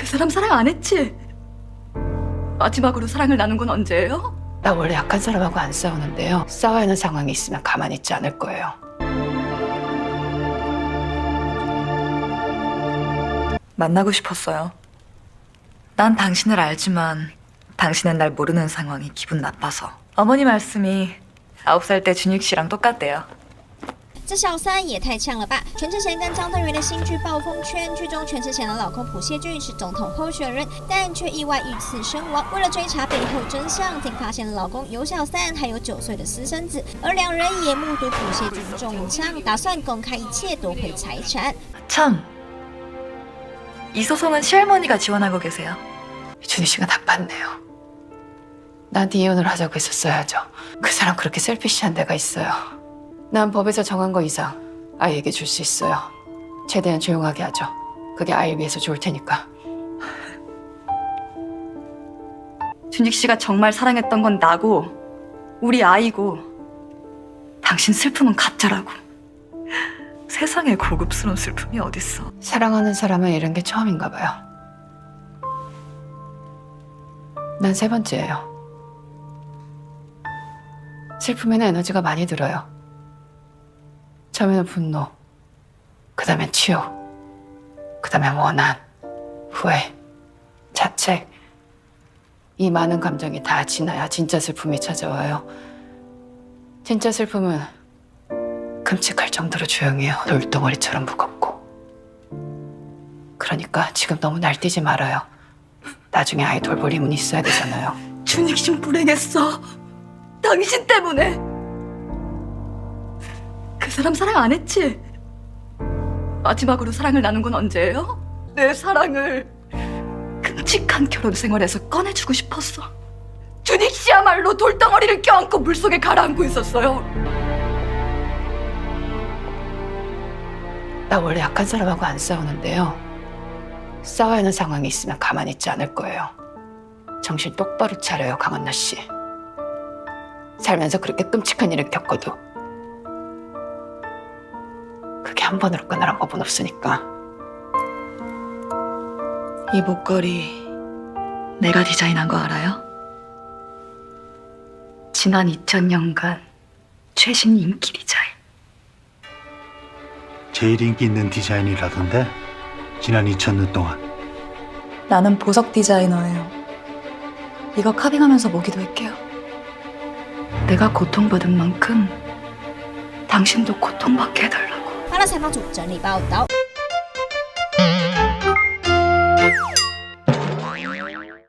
사람 사랑 안 했지? 마지막으로 사랑을 나눈 건 언제예요? 나 원래 약한 사람하고 안 싸우는데요. 싸워야 하는 상황이 있으면 가만히 있지 않을 거예요. 만나고 싶었어요. 난 당신을 알지만 당신은 날 모르는 상황이 기분 나빠서. 어머니 말씀이 9살 때 준익 씨랑 똑같대요. 这小三也太呛了吧！全智贤跟张登元的新剧暴风圈，剧中全智贤的老公朴谢俊是总统候选人，但却意外遇刺身亡。为了追查背后真相，竟发现了老公有小三，还有9岁的私生子，而两人也目睹朴谢俊中枪，打算公开一切夺回财产。 참, 이 소송은 시할머니가 지원하고 계세요. 준희 씨가 나빴네요. 나한테 이혼을 하자고 했었어야죠. 그 사람 그렇게 셀피시한 데가 있어요. 난 법에서 정한 거 이상 아이에게 줄 수 있어요. 최대한 조용하게 하죠. 그게 아이를 위해서 좋을 테니까. 준익 씨가 정말 사랑했던 건 나고 우리 아이고 당신 슬픔은 가짜라고. 세상에 고급스러운 슬픔이 어딨어. 사랑하는 사람을 잃은 게 처음인가 봐요. 난 3번째예요. 슬픔에는 에너지가 많이 들어요. 처음에는 분노, 그 다음엔 치욕, 그 다음엔 원한, 후회, 자책. 이 많은 감정이 다 지나야 진짜 슬픔이 찾아와요. 진짜 슬픔은 끔찍할 정도로 조용해요. 돌덩어리처럼 무겁고. 그러니까 지금 너무 날뛰지 말아요. 나중에 아이 돌볼 힘은 있어야 되잖아요. 준익 씨 불행했어. 당신 때문에. 그 사람 사랑 안 했지? 마지막으로 사랑을 나눈 건 언제예요? 내 사랑을 끔찍한 결혼 생활에서 꺼내주고 싶었어. 준익 씨야말로 돌덩어리를 껴안고 물속에 가라앉고 있었어요. 나 원래 약한 사람하고 안 싸우는데요. 싸워야 하는 상황이 있으면 가만히 있지 않을 거예요. 정신 똑바로 차려요, 강한나 씨. 살면서 그렇게 끔찍한 일을 겪어도 그게 한 번으로 끝나란 법은 없으니까. 이 목걸이 내가 디자인한 거 알아요? 지난 2000년간 최신 인기 디자인. 제일 인기 있는 디자인이라던데 지난 2000년 동안. 나는 보석 디자이너예요. 이거 카빙하면서 모기도 할게요. 내가 고통받은 만큼 당신도 고통받게 해달라고. 《欢乐采访组》整理报道。